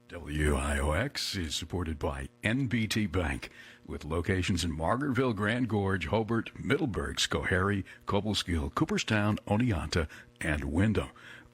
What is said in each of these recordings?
WIOX is supported by NBT Bank, with locations in Margaretville, Grand Gorge, Hobart, Middleburg, Schoharie, Cobleskill, Cooperstown, Oneonta, and Wyndham.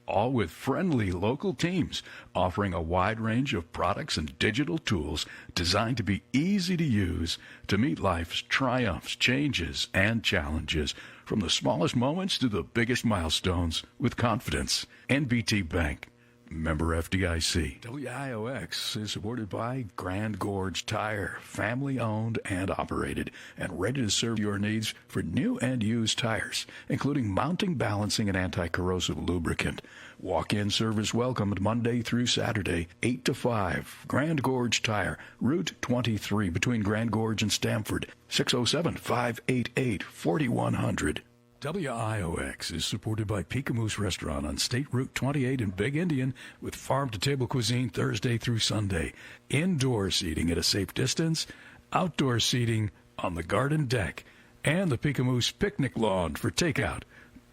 All with friendly local teams offering a wide range of products and digital tools designed to be easy to use to meet life's triumphs, changes, and challenges, from the smallest moments to the biggest milestones, with confidence. NBT Bank. Member FDIC. WIOX is supported by Grand Gorge Tire, family-owned and operated, and ready to serve your needs for new and used tires, including mounting, balancing, and anti-corrosive lubricant. Walk-in service welcomed Monday through Saturday, 8 to 5. Grand Gorge Tire, Route 23 between Grand Gorge and Stamford, 607-588-4100. WIOX is supported by Peekamoose Restaurant on State Route 28 in Big Indian, with farm-to-table cuisine Thursday through Sunday. Indoor seating at a safe distance, outdoor seating on the garden deck, and the Peekamoose picnic lawn for takeout.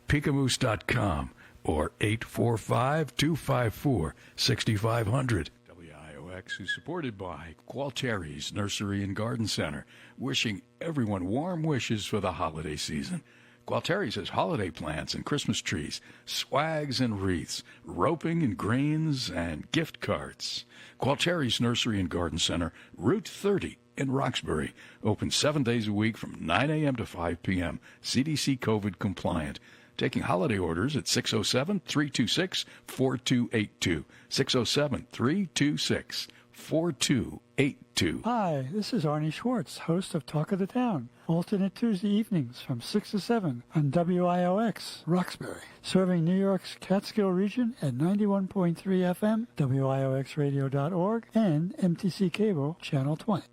Peekamoose.com or 845-254-6500. WIOX is supported by Gualtieri's Nursery and Garden Center, wishing everyone warm wishes for the holiday season. Gualtieri's has holiday plants and Christmas trees, swags and wreaths, roping and greens, and gift cards. Gualtieri's Nursery and Garden Center, Route 30 in Roxbury, open 7 days a week from 9 a.m. to 5 p.m., CDC COVID compliant. Taking holiday orders at 607-326-4282, 607-326-4282. Hi, this is Arnie Schwartz, host of Talk of the Town, alternate Tuesday evenings from 6 to 7 on WIOX, Roxbury, serving New York's Catskill region at 91.3 FM, WIOXradio.org, and MTC Cable, Channel 20.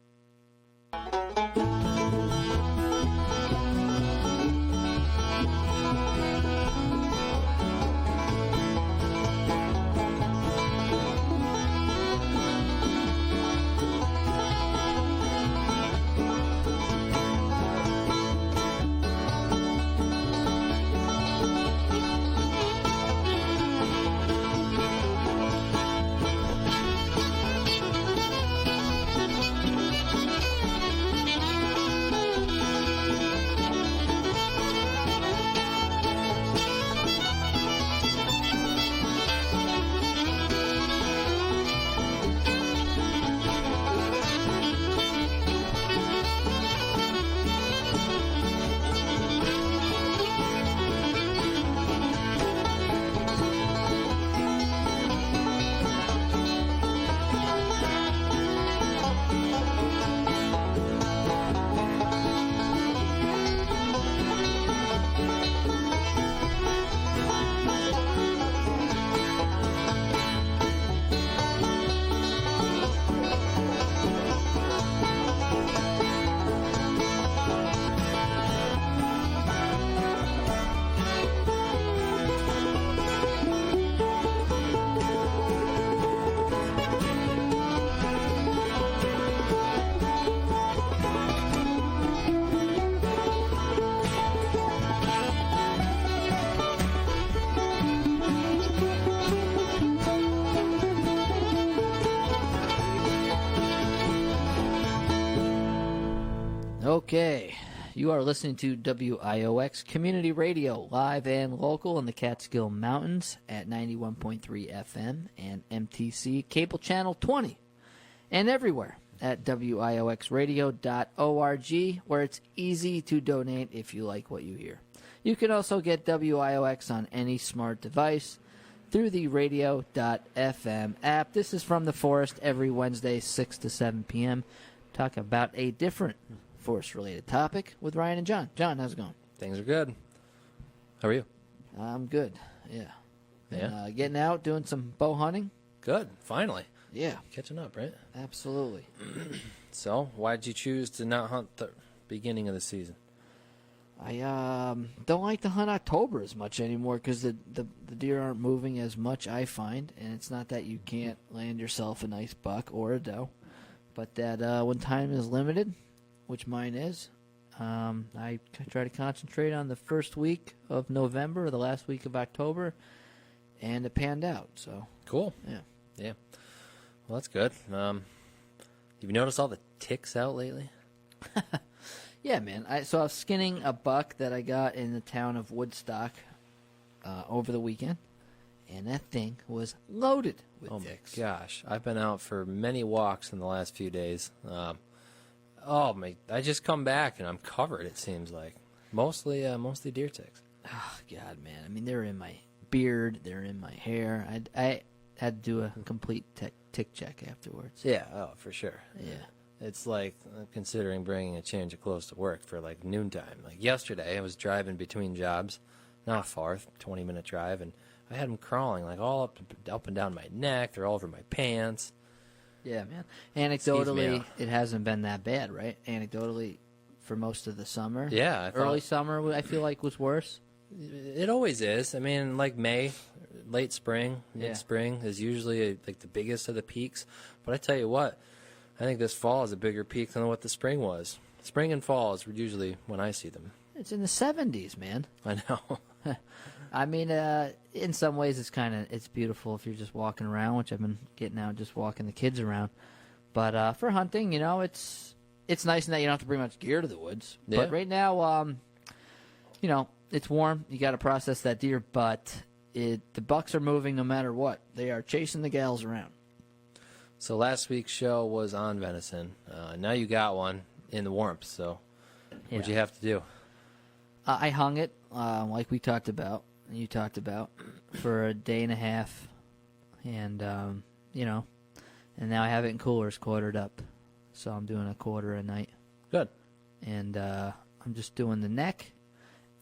Okay, you are listening to WIOX Community Radio, live and local in the Catskill Mountains at 91.3 FM and MTC Cable Channel 20, and everywhere at WIOXradio.org, where it's easy to donate if you like what you hear. You can also get WIOX on any smart device through the radio.fm app. This is From the Forest every Wednesday, 6 to 7 p.m. Talk about a different forest-related topic with Ryan and John. John, how's it going? Things are good. How are you? I'm good, yeah. Yeah? And, getting out, doing some bow hunting. Good, finally. Yeah. Catching up, right? Absolutely. So, why did you choose to not hunt the beginning of the season? I don't like to hunt October as much anymore because the deer aren't moving as much, I find. And it's not that you can't land yourself a nice buck or a doe, but that when time is limited, which mine is, I try to concentrate on the first week of November or the last week of October, and it panned out. So cool. Yeah. Yeah. Well, that's good. Have you noticed all the ticks out lately? Yeah, man. So I was skinning a buck that I got in the town of Woodstock over the weekend, and that thing was loaded with ticks. Oh, my gosh. I've been out for many walks in the last few days. I just come back, and I'm covered, it seems like. Mostly deer ticks. Oh, God, man. I mean, they're in my beard. They're in my hair. I had to do a complete tick check afterwards. Yeah, for sure. Yeah. It's like considering bringing a change of clothes to work for like noontime. Like yesterday, I was driving between jobs, not far, 20-minute drive, and I had them crawling like all up and down my neck. They're all over my pants. Yeah, man. Anecdotally, it hasn't been that bad, right? Anecdotally, for most of the summer. Yeah. Early summer, I feel like, was worse. It always is. I mean, like May, late spring, mid-spring is usually like the biggest of the peaks. But I tell you what, I think this fall is a bigger peak than what the spring was. Spring and fall is usually when I see them. It's in the 70s, man. I know. I mean, in some ways, it's beautiful if you're just walking around, which I've been getting out, just walking the kids around. But for hunting, it's nice in that you don't have to bring much gear to the woods. Yeah. But right now, it's warm. You got to process that deer, but the bucks are moving no matter what. They are chasing the gals around. So last week's show was on venison. Now you got one in the warmth. So what'd you have to do? I hung it, like we talked about, you talked about, for a day and a half. And, and now I have it in coolers quartered up. So I'm doing a quarter a night. Good. And I'm just doing the neck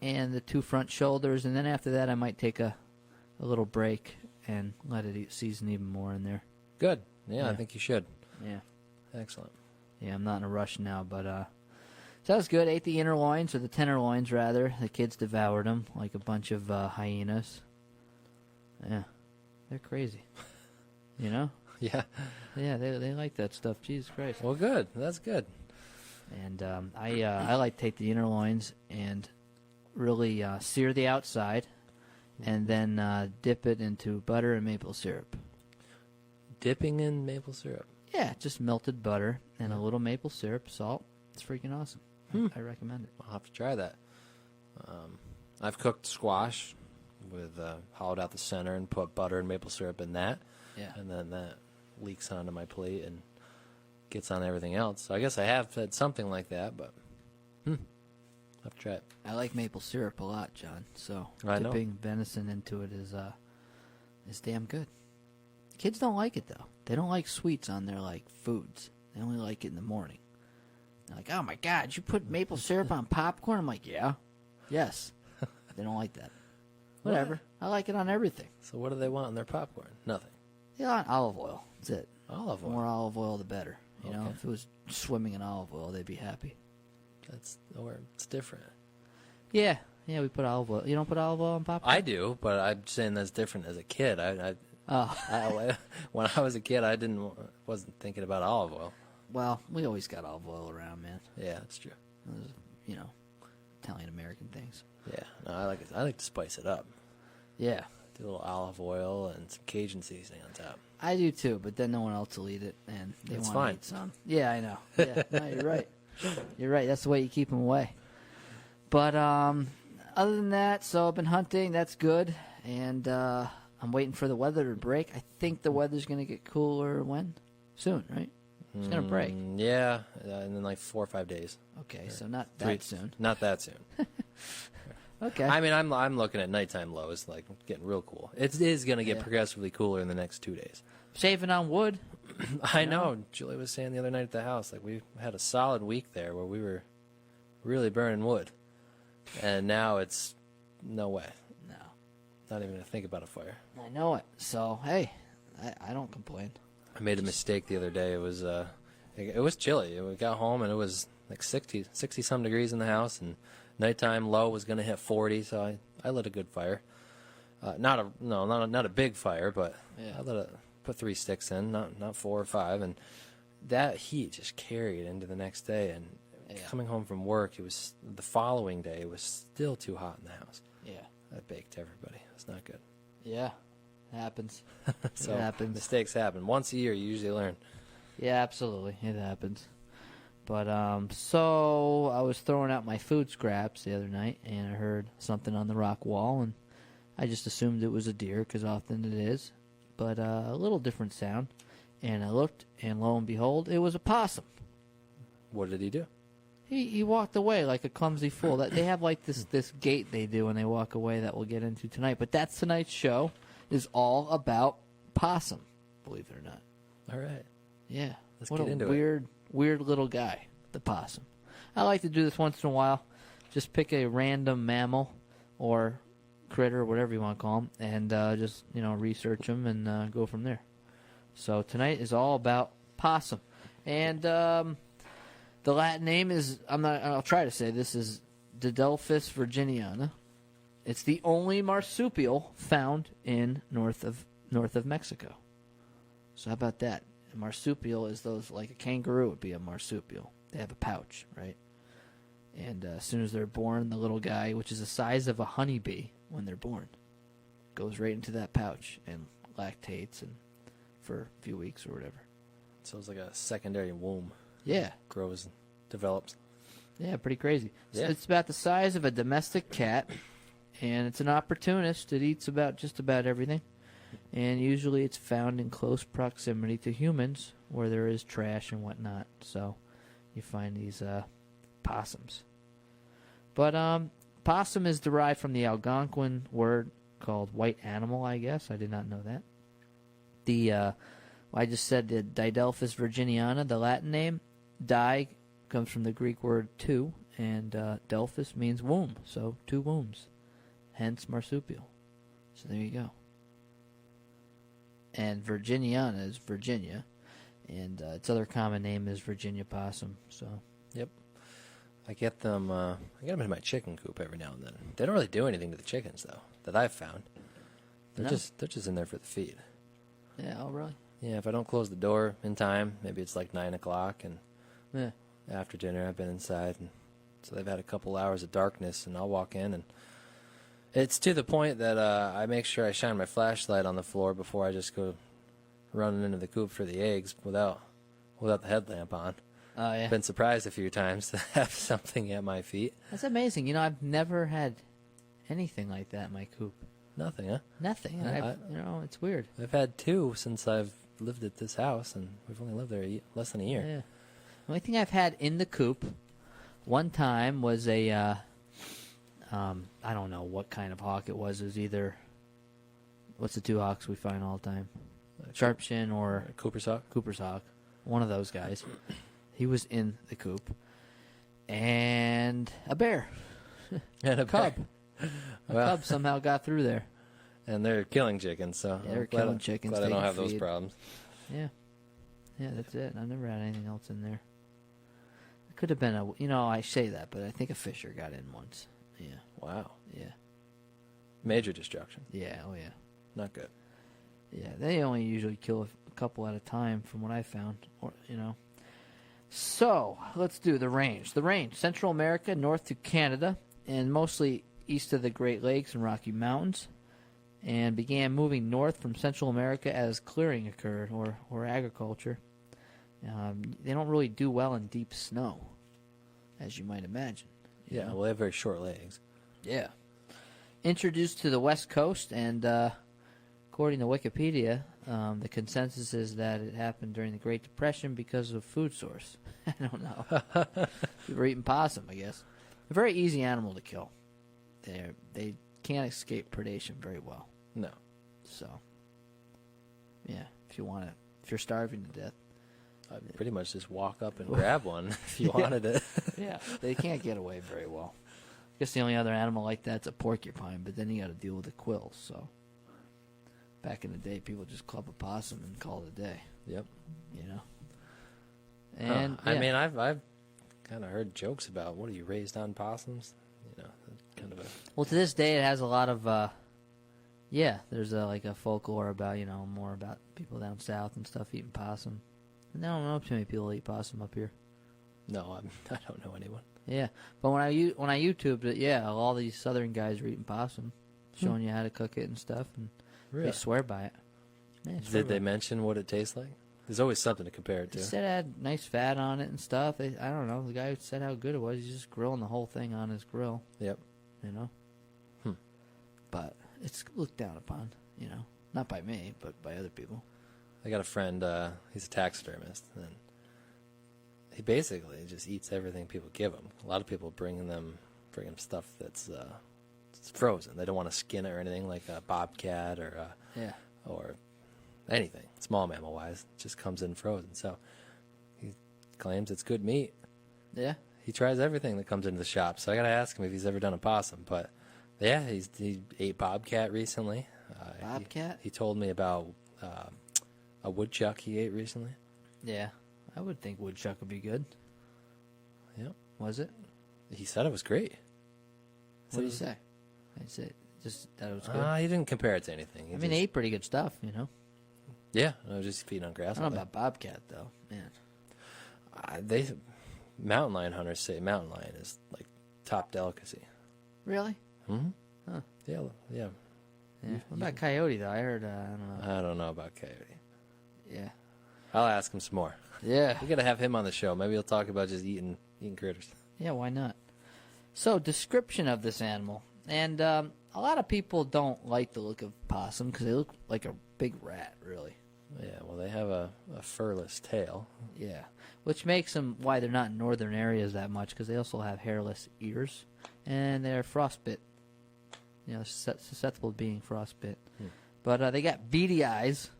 and the 2 front shoulders. And then after that, I might take a little break and let it season even more in there. Good. Yeah, I think you should. Yeah. Excellent. Yeah, I'm not in a rush now, but so that was good. Ate the inner loins, or the tenderloins, rather. The kids devoured them like a bunch of hyenas. Yeah, they're crazy. Yeah. Yeah, they like that stuff. Jesus Christ. Well, good. That's good. And I like to take the inner loins and really sear the outside, and then dip it into butter and maple syrup. Dipping in maple syrup. Yeah, just melted butter and a little maple syrup, salt. It's freaking awesome. I recommend it. I'll have to try that. I've cooked squash with hollowed out the center and put butter and maple syrup in that. Yeah. And then that leaks onto my plate and gets on everything else. So I guess I have had something like that, but I'll have to try it. I like maple syrup a lot, John. So I know. dipping venison into it is damn good. Kids don't like it, though. They don't like sweets on their foods. They only like it in the morning. They're like, oh my God, you put maple syrup on popcorn? I'm like, yeah. Yes. They don't like that. Whatever. I like it on everything. So what do they want in their popcorn? Nothing. They want olive oil. That's it. Olive The oil. more olive oil, the better. You know, Okay. if it was swimming in olive oil, they'd be happy. It's different. Yeah. Yeah, we put olive oil. You don't put olive oil on popcorn? I do, but I'm saying that's different as a kid. Oh. When I was a kid, I wasn't thinking about olive oil. Well, we always got olive oil around, man. Yeah, that's true. Those, Italian-American things. Yeah, no, I like it. I like to spice it up. Yeah. Do a little olive oil and some Cajun seasoning on top. I do too, but then no one else will eat it, and they That's want fine. to eat some. Yeah, I know. Yeah, no, you're right. You're right. That's the way you keep them away. But other than that, so I've been hunting. That's good, and I'm waiting for the weather to break. I think the weather's going to get cooler when? Soon, right? It's going to break. Yeah, and then 4 or 5 days. Okay, so not that soon. Not that soon. Okay. I mean, I'm looking at nighttime lows, getting real cool. It is going to get progressively cooler in the next 2 days. Saving on wood. I know. Julie was saying the other night at the house, we had a solid week there where we were really burning wood. And now it's no way. No. Not even going to think about a fire. I know it. So, hey, I don't complain. I made a mistake the other day. It was chilly. We got home and it was 60-some degrees in the house, and nighttime low was going to hit 40, so I lit a good fire. Not a big fire, but Yeah. I put 3 sticks in, not 4 or 5, and that heat just carried into the next day. And coming home from work, it was the following day. It was still too hot in the house. Yeah. I baked everybody. It's not good. Yeah. happens. So It happens. mistakes happen. Once a year, you usually learn. Yeah, absolutely. It happens. But, so I was throwing out my food scraps the other night, and I heard something on the rock wall, and I just assumed it was a deer, because often it is. But a little different sound. And I looked, and lo and behold, it was a possum. What did he do? He walked away like a clumsy fool. That they have like this gait they do when they walk away that we'll get into tonight. But that's tonight's show is all about possum, believe it or not. All right. Yeah. Let's what get a into weird little guy, the possum. I like to do this once in a while. Just pick a random mammal or critter, whatever you want to call them, and just research them and go from there. So tonight is all about possum, and the Latin name is I'll try to say this is Didelphis virginiana. It's the only marsupial found in north of Mexico. So how about that? A marsupial is those, like a kangaroo would be a marsupial. They have a pouch, right? And as soon as they're born, the little guy, which is the size of a honeybee when they're born, goes right into that pouch and lactates and for a few weeks or whatever. So it's like a secondary womb. Yeah. Grows and develops. Yeah, pretty crazy. Yeah. So it's about the size of a domestic cat, and it's an opportunist. It eats just about everything. And usually it's found in close proximity to humans where there is trash and whatnot. So you find these possums. But possum is derived from the Algonquin word called white animal, I guess. I did not know that. I just said the Didelphis virginiana, the Latin name. Di comes from the Greek word two, and delphis means womb, so two wombs. Hence marsupial. So there you go. And virginiana is Virginia, and its other common name is Virginia possum. So Yep. I get them in my chicken coop every now and then. They don't really do anything to the chickens, though, that I've found. They're just in there for the feed. yeah, oh really? Yeah, if I don't close the door in time, maybe it's like 9 o'clock, and Yeah. after dinner I've been inside, and so they've had a couple hours of darkness, and I'll walk in, and it's to the point that I make sure I shine my flashlight on the floor before I just go running into the coop for the eggs without the headlamp on. Oh yeah. Been surprised a few times to have something at my feet. That's amazing. I've never had anything like that in my coop. Nothing, huh? Nothing. It's weird. I've had 2 since I've lived at this house, and we've only lived there less than a year. Yeah. The only thing I've had in the coop one time was a, I don't know what kind of hawk it was. It was either, what's the 2 hawks we find all the time? Sharpshin or Cooper's hawk? Cooper's hawk. One of those guys. He was in the coop. And a bear. And a cub. A cub somehow got through there. And they're killing chickens, so Yeah, they're I'm glad killing chickens, Glad I don't taking have those feed. problems. Yeah. Yeah, that's it. I've never had anything else in there. It could have been I say that, but I think a fisher got in once. Yeah. Wow. Yeah. Major destruction. Yeah, oh yeah. Not good. Yeah, they only usually kill a couple at a time from what I found, So, let's do the range. The range, Central America, north to Canada, and mostly east of the Great Lakes and Rocky Mountains, and began moving north from Central America as clearing occurred, or agriculture. They don't really do well in deep snow, as you might imagine. Yeah, well, they have very short legs. Yeah. Introduced to the West Coast, and according to Wikipedia, the consensus is that it happened during the Great Depression because of food source. I don't know. People were eating possum, I guess. A very easy animal to kill. They can't escape predation very well. No. So, yeah, if you're starving to death. I'd pretty much just walk up and grab one if you wanted it. Yeah, they can't get away very well. I guess the only other animal like that's a porcupine, but then you got to deal with the quills. So, back in the day, people just club a possum and call it a day. Yep. And I mean, I've kind of heard jokes about, what are you, raised on possums? Kind of a... Well, to this day, it has a lot of, there's a folklore about, more about people down south and stuff eating possum. And I don't know too many people eat possum up here. No, I don't know anyone. Yeah, but when I YouTubed it, all these southern guys were eating possum, showing you how to cook it and stuff. And Really? They swear by it. Yeah, Did they mention what it tastes like? There's always something to compare it to. They said it had nice fat on it and stuff. I don't know. The guy who said how good it was, he's just grilling the whole thing on his grill. Yep. You know? But it's looked down upon, you know. Not by me, but by other people. I got a friend, he's a taxidermist, and he basically just eats everything people give him. A lot of people bring him stuff that's it's frozen. They don't want to skin it or anything, like a bobcat or anything, small mammal-wise. It just comes in frozen. So he claims it's good meat. Yeah? He tries everything that comes into the shop, so I got to ask him if he's ever done a possum. But, yeah, he ate bobcat recently. Bobcat? He told me about a woodchuck he ate recently. Yeah. I would think woodchuck would be good. Yep. Was it? He said it was great. What did you say? I said just that it was good. He didn't compare it to anything. I mean, they ate pretty good stuff, you know. Yeah, I was just feeding on grass. I don't know about bobcat, though. Man. Mountain lion hunters say mountain lion is like top delicacy. Really? Mm-hmm. Huh. Yeah. Yeah. What about coyote, though? I heard, I don't know. I don't know about coyote. Yeah. I'll ask him some more. Yeah. We got to have him on the show. Maybe he'll talk about just eating critters. Yeah, why not? So, description of this animal. And a lot of people don't like the look of possum because they look like a big rat, really. Yeah, well, they have a furless tail. Yeah, which makes them why they're not in northern areas that much because they also have hairless ears and they're frostbit. You know, susceptible to being frostbit. But they got beady eyes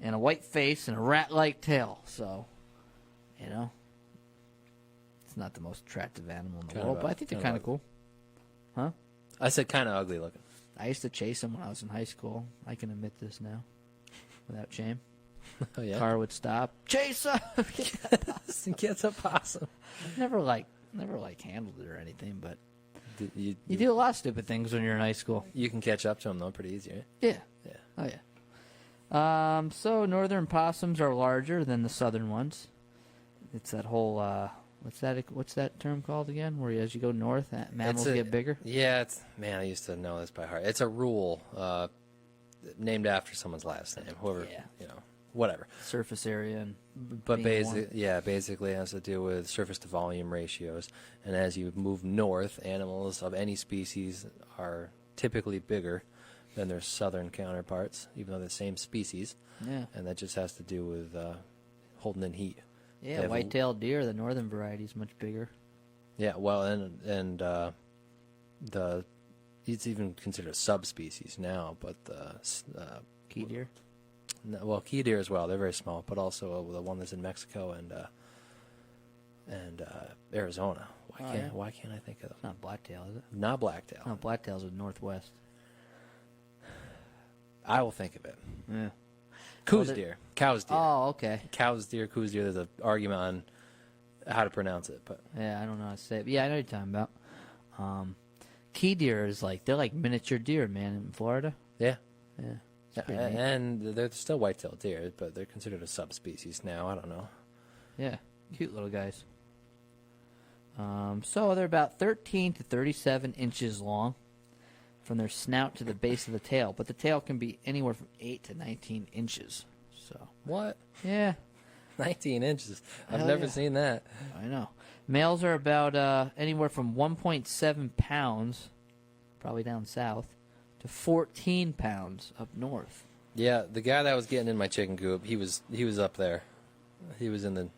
and a white face and a rat-like tail. So, you know, it's not the most attractive animal in the world, but I think they're kind of cool. Huh? I said kind of ugly looking. I used to chase them when I was in high school. I can admit this now, without shame. Oh yeah. Car would stop. Chase him! Gets a possum. Never handled it or anything, but You do a lot of stupid things when you're in high school. You can catch up to them though, pretty easy, right? Yeah. Yeah. Oh yeah. So northern possums are larger than the southern ones. It's that whole what's that term called again? Where as you go north, mammals get bigger. Yeah, I used to know this by heart. It's a rule named after someone's last name. Whoever, whatever. Surface area and But basically it has to do with surface to volume ratios. And as you move north, animals of any species are typically bigger than their southern counterparts, even though they're the same species. Yeah. And that just has to do with holding in heat. Yeah, white-tailed deer, the northern variety, is much bigger. Yeah, well, and it's even considered a subspecies now, but the key deer. Well, key deer as well. They're very small, but also the one that's in Mexico and Arizona. Why can't I think of them? Not blacktail, is it? Not blacktail. No, blacktail's in northwest. I will think of it. Yeah. Coos deer. Cow's deer. Oh, okay. Cow's deer, coos deer. There's an argument on how to pronounce it, but yeah, I don't know how to say it. But yeah, I know what you're talking about. Key deer is they're like miniature deer, man, in Florida. Yeah. Yeah. And they're still white-tailed deer, but they're considered a subspecies now. I don't know. Yeah, cute little guys. So they're about 13 to 37 inches long from their snout to the base of the tail, but the tail can be anywhere from 8 to 19 inches. So what? Yeah. 19 inches. I've Hell never yeah. seen that. I know. Males are about anywhere from 1.7 pounds, probably down south, to 14 pounds up north. Yeah, the guy that was getting in my chicken coop, he was up there. He was in the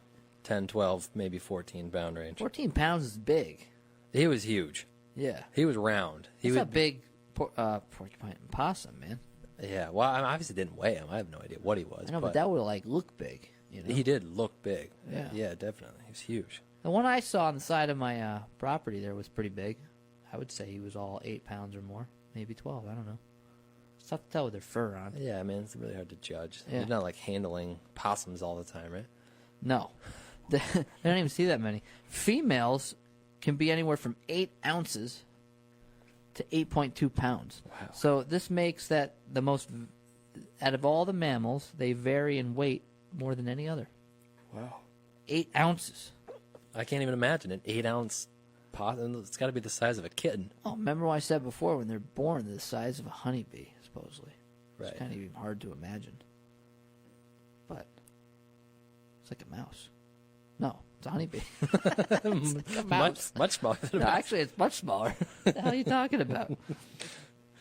10, 12, maybe 14 pound range. 14 pounds is big. He was huge. Yeah. He was round. He's a big porcupine possum, man. Yeah, well, I obviously didn't weigh him. I have no idea what he was. I know, but that would look big. You know? He did look big. Yeah, definitely. He was huge. The one I saw on the side of my property there was pretty big. I would say he was all 8 pounds or more, maybe 12. I don't know. It's tough to tell with their fur on. Yeah, man, it's really hard to judge. Yeah. You're not handling possums all the time, right? No, they don't even see that many. Females can be anywhere from 8 ounces to 8.2 pounds. Wow. So this makes that the most, out of all the mammals, they vary in weight more than any other. Wow. 8 ounces. I can't even imagine an 8-ounce possum. It's got to be the size of a kitten. Oh, remember what I said before when they're born, they're the size of a honeybee, supposedly. Right. It's kind of even hard to imagine. But it's like a mouse. No, it's a honeybee. It's like a mouse. Much smaller than a No, mouse. actually, it's much smaller. What the hell are you talking about?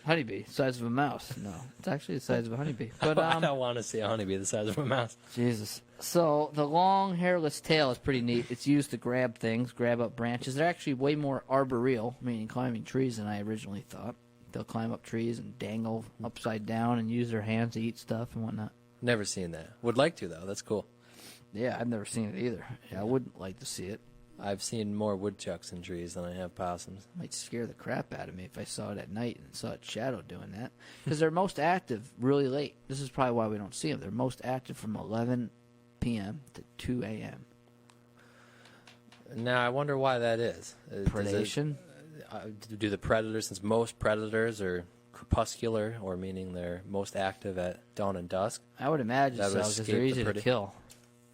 Honeybee, size of a mouse. No, it's actually the size of a honeybee. But I don't want to see a honeybee the size of a mouse. Jesus. So the long hairless tail is pretty neat. It's used to grab things, grab up branches. They're actually way more arboreal, meaning climbing trees, than I originally thought. They'll climb up trees and dangle upside down and use their hands to eat stuff and whatnot. Never seen that. Would like to, though. That's cool. Yeah, I've never seen it either. Yeah, I would like to see it. I've seen more woodchucks in trees than I have possums. Might scare the crap out of me if I saw it at night and saw its shadow doing that. Because they're most active really late. This is probably why we don't see them. They're most active from 11 p.m. to 2 a.m. Now, I wonder why that is. Predation? Do the predators, since most predators are crepuscular, or meaning they're most active at dawn and dusk? I would imagine That so, would because escape they're the easy to kill.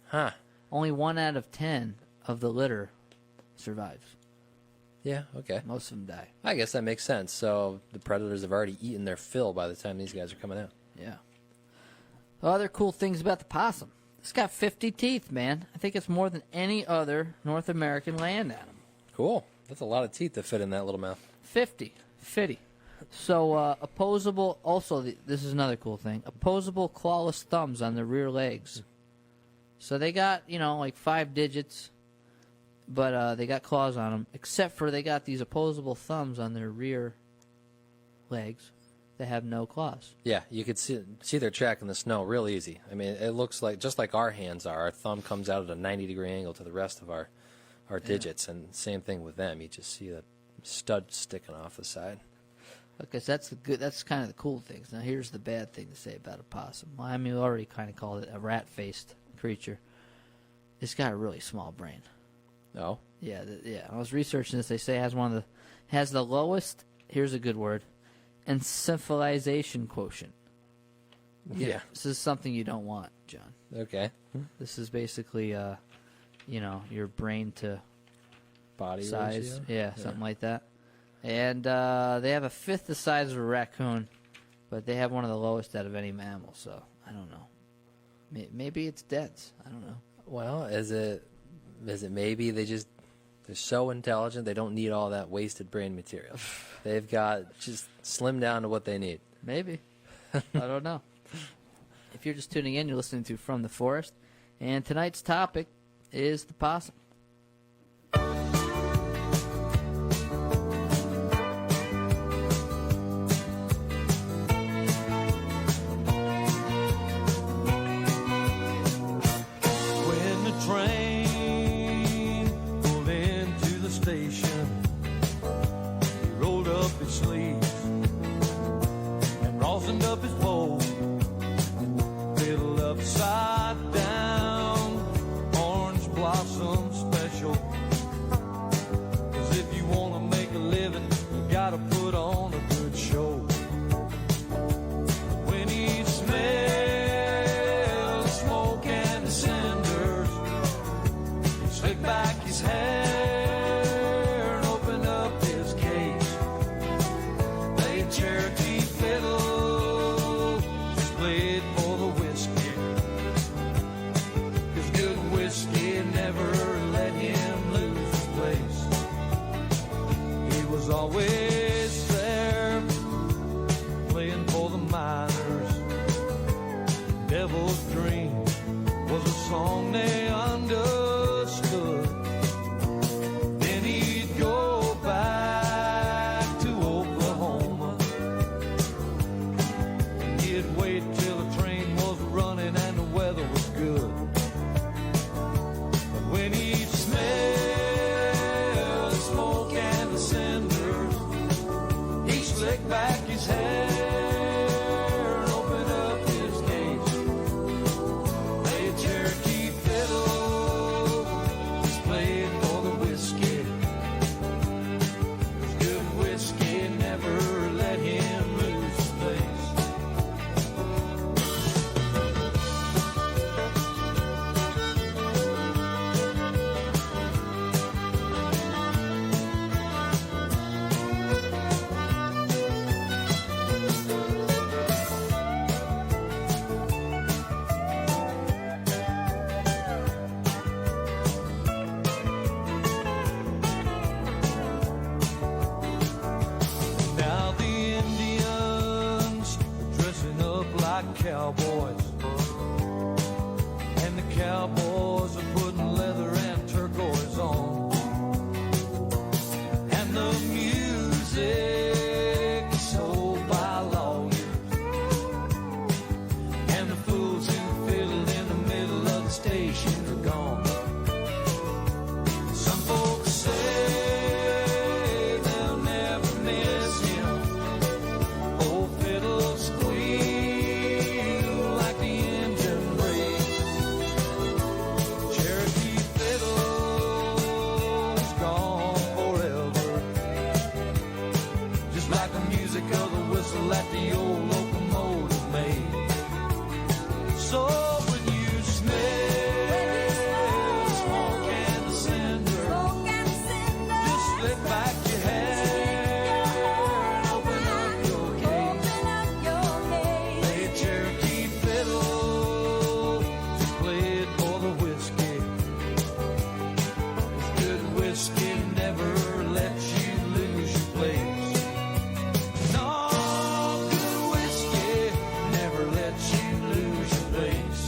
Huh. Only 1 out of 10 of the litter survives. Yeah, okay. Most of them die. I guess that makes sense. So the predators have already eaten their fill by the time these guys are coming out. Yeah. Other cool things about the possum. It's got 50 teeth, man. I think it's more than any other North American land animal. Cool. That's a lot of teeth to fit in that little mouth. 50. So, opposable, also, this is another cool thing, opposable clawless thumbs on their rear legs. So they got, like 5 digits, but they got claws on them, except for they got these opposable thumbs on their rear legs that have no claws. Yeah, you could see their track in the snow real easy. I mean, it looks like, just like our hands are, our thumb comes out at a 90-degree angle to the rest of our digits, and same thing with them. You just see that stud sticking off the side. Okay, so that's kind of the cool things. Now here's the bad thing to say about a possum. Well, I mean, we already kind of called it a rat-faced creature. It's got a really small brain. Oh? Yeah, I was researching this. They say it has the lowest, here's a good word, encephalization quotient. Yeah. This is something you don't want, John. Okay. This is basically, your brain to Body size. ratio? Yeah, something like that. And they have a fifth the size of a raccoon, but they have one of the lowest out of any mammal, so I don't know. Maybe it's dense. I don't know. Well, is it maybe they're so intelligent they don't need all that wasted brain material. They've got just slimmed down to what they need. Maybe. I don't know. If you're just tuning in, you're listening to From the Forest, and tonight's topic is the possum. cowboys. And the cowboys are putting leather and turquoise on. And the music is sold by lawyers. And the fools who fiddled in the middle of the station are gone. Some folks say they'll never miss him. Old fiddle squeal like the engine brakes. Cherokee fiddle's gone forever. Just like the music of the whistle that the old locomotive made. So when you smell smoke and the cinder, just slip back your hair and open up your case. Play a Cherokee fiddle, play it for the whiskey. Good whiskey never lets you lose your place. No, good whiskey never lets you lose your place.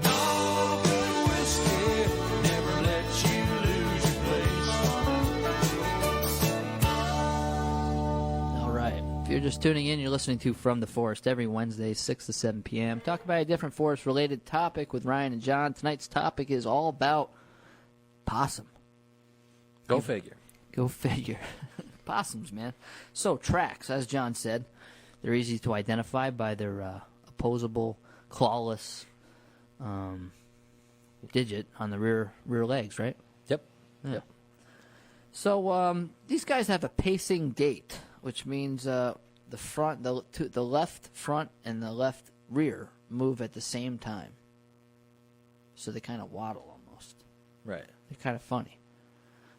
No, good whiskey never lets you lose your place. All right. If you're just tuning in, you're listening to From the Forest every Wednesday, 6 to 7 p.m. Talk about a different forest-related topic with Ryan and John. Tonight's topic is all about possum. Go figure. Go figure. Possums, man. So, tracks, as John said, they're easy to identify by their opposable, clawless digit on the rear legs, right? Yep. Yeah. So these guys have a pacing gait, which means the left front and the left rear move at the same time. So they kind of waddle almost. Right. They're kind of funny.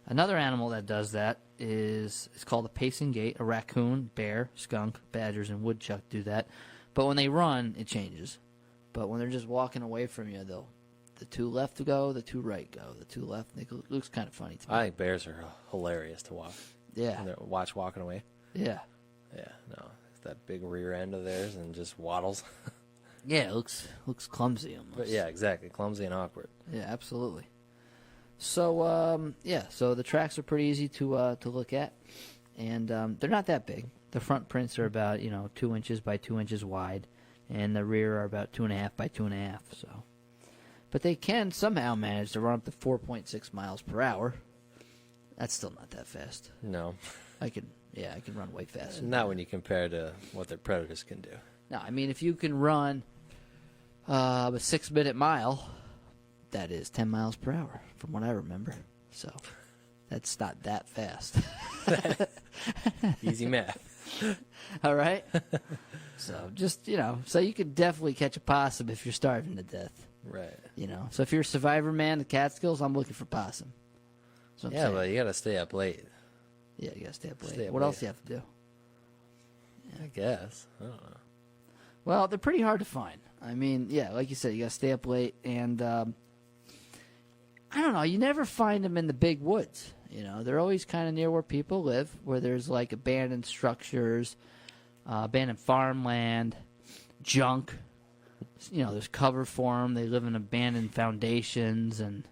Another animal that does that is called a pacing gait. A raccoon, bear, skunk, badgers, and woodchuck do that. But when they run, it changes. But when they're just walking away from you, the two left go, the two right go, the two left. It looks kind of funny to me. I think bears are hilarious to watch. Yeah. And watch walking away. Yeah. Yeah, no. It's that big rear end of theirs and just waddles. Yeah, it looks clumsy almost. But yeah, exactly. Clumsy and awkward. Yeah, absolutely. So, so the tracks are pretty easy to look at. And they're not that big. The front prints are about, 2 inches by 2 inches wide. And the rear are about 2.5 by 2.5, so. But they can somehow manage to run up to 4.6 miles per hour. That's still not that fast. No. I can run way faster. Not when you compare to what their predators can do. No, I mean, if you can run a 6-minute mile, that is 10 miles per hour, from what I remember. So that's not that fast. Easy math. All right? So just, so you could definitely catch a possum if you're starving to death. Right. So if you're a survivor man, the Catskills, I'm looking for possum. That's what I'm Yeah, saying. but you got to stay up late. Yeah, you got to stay up late. Stay up What late. else do you have to do? I guess. I don't know. Well, they're pretty hard to find. I mean, yeah, like you said, you got to stay up late. And I don't know, you never find them in the big woods. They're always kind of near where people live, where there's like abandoned structures, abandoned farmland, junk. There's cover for them. They live in abandoned foundations and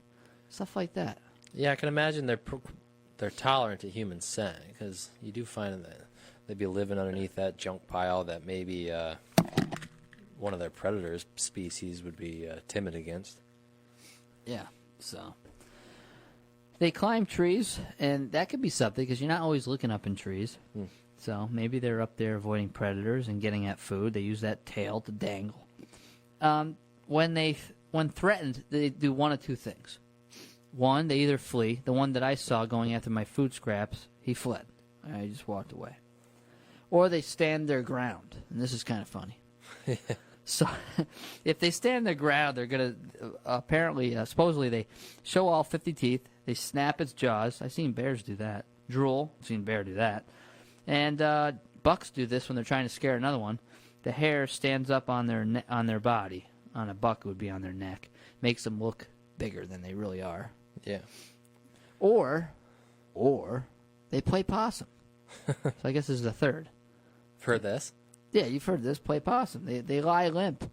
stuff like that. Yeah, I can imagine they're tolerant to human scent, because you do find that they'd be living underneath that junk pile that maybe one of their predators species would be timid against. Yeah, so they climb trees, and that could be something because you're not always looking up in trees. So maybe they're up there avoiding predators and getting at food. They use that tail to dangle. When threatened, they do one of two things. One, they either flee. The one that I saw going after my food scraps, he fled. I just walked away. Or they stand their ground, and this is kind of funny. So, if they stand their ground, they're going to, supposedly they show all 50 teeth. They snap its jaws. I've seen bears do that. Drool. I've seen bear do that. And bucks do this when they're trying to scare another one. The hair stands up on their body. On a buck, it would be on their neck. Makes them look bigger than they really are. Yeah. Or or they play possum. So I guess this is the third. For this? Yeah, you've heard this, play possum. They lie limp.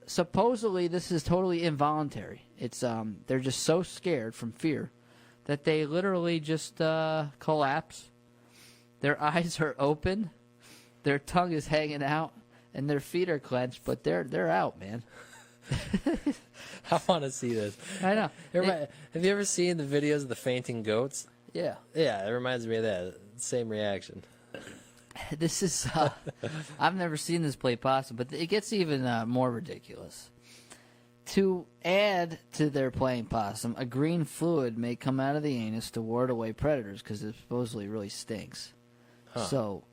Supposedly, this is totally involuntary. It's they're just so scared from fear that they literally just collapse. Their eyes are open, their tongue is hanging out, and their feet are clenched. But they're out, man. I want to see this. I know. Have you ever seen the videos of the fainting goats? Yeah. Yeah, it reminds me of that. Same reaction. This is, I've never seen this play possum, but it gets even more ridiculous. To add to their playing possum, a green fluid may come out of the anus to ward away predators because it supposedly really stinks. Huh. So,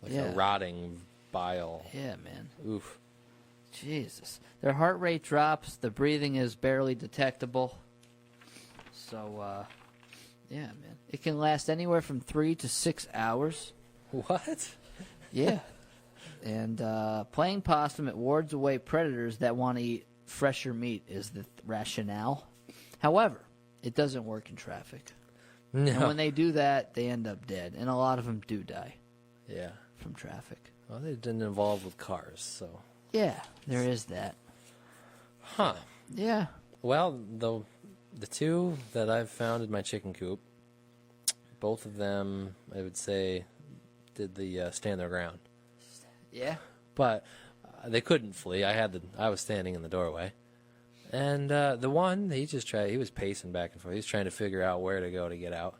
Like yeah. a rotting bile. Yeah, man. Oof. Jesus. Their heart rate drops. The breathing is barely detectable. So, yeah, man. It can last anywhere from 3 to 6 hours. What? Yeah. And playing possum, it wards away predators that want to eat fresher meat is the rationale. However, it doesn't work in traffic. No. And when they do that, they end up dead. And a lot of them do die Yeah. from traffic. Well, they didn't involve with cars, so. Yeah, there is that. Huh. Yeah. Well, the two that I've found in my chicken coop, both of them, I would say, did the stand their ground. Yeah. But they couldn't flee. I was standing in the doorway, and the one he was pacing back and forth. He was trying to figure out where to go to get out,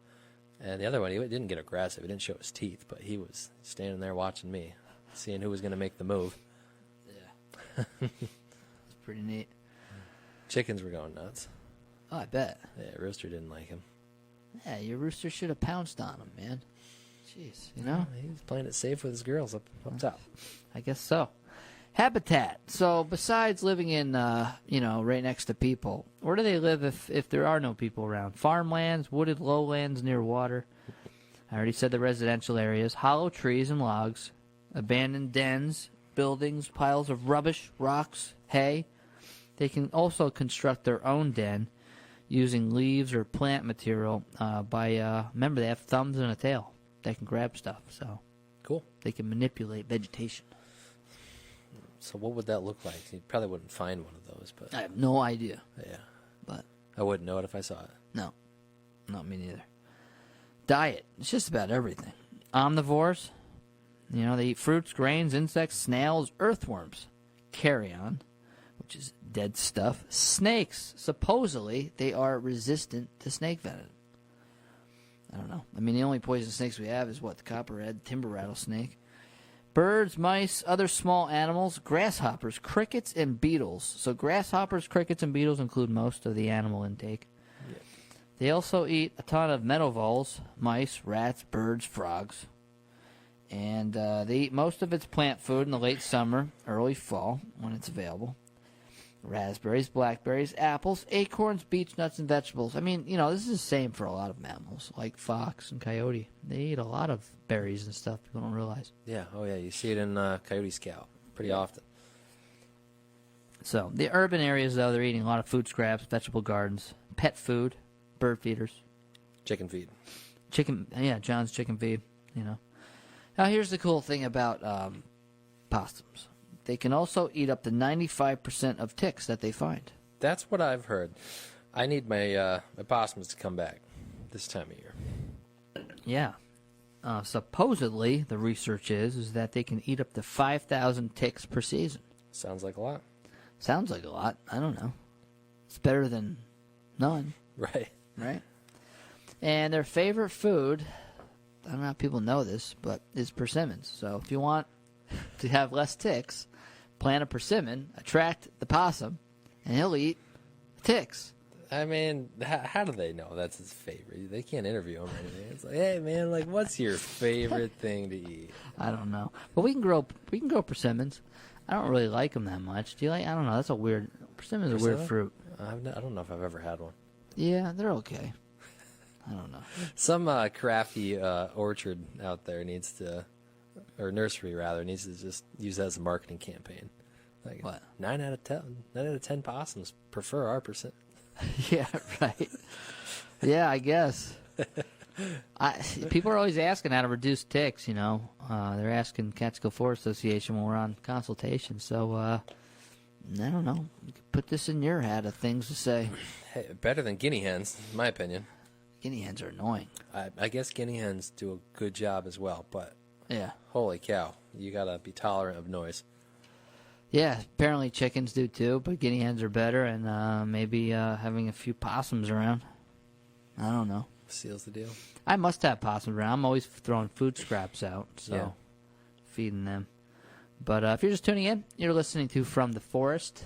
and the other one he didn't get aggressive. He didn't show his teeth, but he was standing there watching me, seeing who was going to make the move. Yeah. It's pretty neat. Chickens were going nuts. Oh, I bet. Yeah, Rooster didn't like him. Yeah, your rooster should have pounced on him, man. Jeez, you know? He was playing it safe with his girls up top. I guess so. Habitat. So besides living in, right next to people, where do they live if there are no people around? Farmlands, wooded lowlands near water. I already said the residential areas. Hollow trees and logs. Abandoned dens, buildings, piles of rubbish, rocks, hay. They can also construct their own den using leaves or plant material remember, they have thumbs and a tail. They can grab stuff, so Cool. they can manipulate vegetation. So what would that look like? You probably wouldn't find one of those, but I have no idea, yeah, but I wouldn't know it if I saw it. no, not me neither. Diet. It's just about everything. Omnivores. They eat fruits, grains, insects, snails, earthworms. Carrion, which is dead stuff. Snakes. Supposedly, they are resistant to snake venom. I don't know. I mean, the only poison snakes we have is the copperhead, timber rattlesnake. Birds, mice, other small animals, grasshoppers, crickets, and beetles. So grasshoppers, crickets, and beetles include most of the animal intake. Yeah. They also eat a ton of meadow voles, mice, rats, birds, frogs. And they eat most of its plant food in the late summer, early fall, when it's available. Raspberries, blackberries, apples, acorns, beech nuts, and vegetables. I mean, this is the same for a lot of mammals, like fox and coyote. They eat a lot of berries and stuff people don't realize. Yeah. Oh, yeah. You see it in Coyote Scout pretty often. So, the urban areas, though, they're eating a lot of food scraps, vegetable gardens, pet food, bird feeders. Chicken feed. John's chicken feed, Now, here's the cool thing about possums. They can also eat up to 95% of ticks that they find. That's what I've heard. I need my possums to come back this time of year. Yeah. Supposedly, the research is that they can eat up to 5,000 ticks per season. Sounds like a lot. Sounds like a lot. I don't know. It's better than none, Right. right? And their favorite food, I don't know if people know this, but is persimmons. So if you want to have less ticks, plant a persimmon, attract the possum, and he'll eat ticks. I mean, how do they know that's his favorite? They can't interview him or anything. It's like, hey, man, what's your favorite thing to eat? I don't know, but we can grow persimmons. I don't really like them that much. Do you like? I don't know. That's a weird. Persimmon's a weird fruit. I don't know if I've ever had one. Yeah, they're okay. I don't know. Some crafty orchard out there needs to, or nursery rather, needs to just use that as a marketing campaign. Like What? 9 out of 10 possums prefer our percent. Yeah, right. Yeah, I guess. People are always asking how to reduce ticks, you know. They're asking Catskill Forest Association when we're on consultation. So, I don't know. You could put this in your hat of things to say. Hey, better than guinea hens, in my opinion. Guinea hens are annoying. I guess guinea hens do a good job as well, but yeah, holy cow, you got to be tolerant of noise. Yeah, apparently chickens do too, but guinea hens are better, and maybe having a few possums around. I don't know. Seals the deal. I must have possums around. I'm always throwing food scraps out, so yeah. Feeding them. But if you're just tuning in, you're listening to From the Forest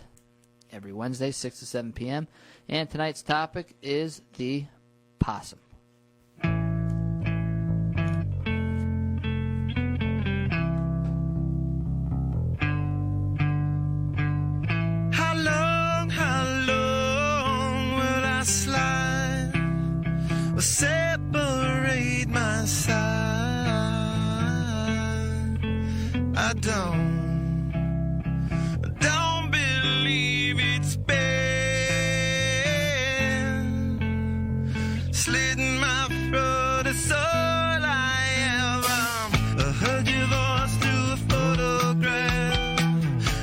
every Wednesday, 6 to 7 p.m. And tonight's topic is the possum. How long will I slide or separate my side? I don't believe it's been slitting my throat. It's all I have. I heard your voice through a photograph.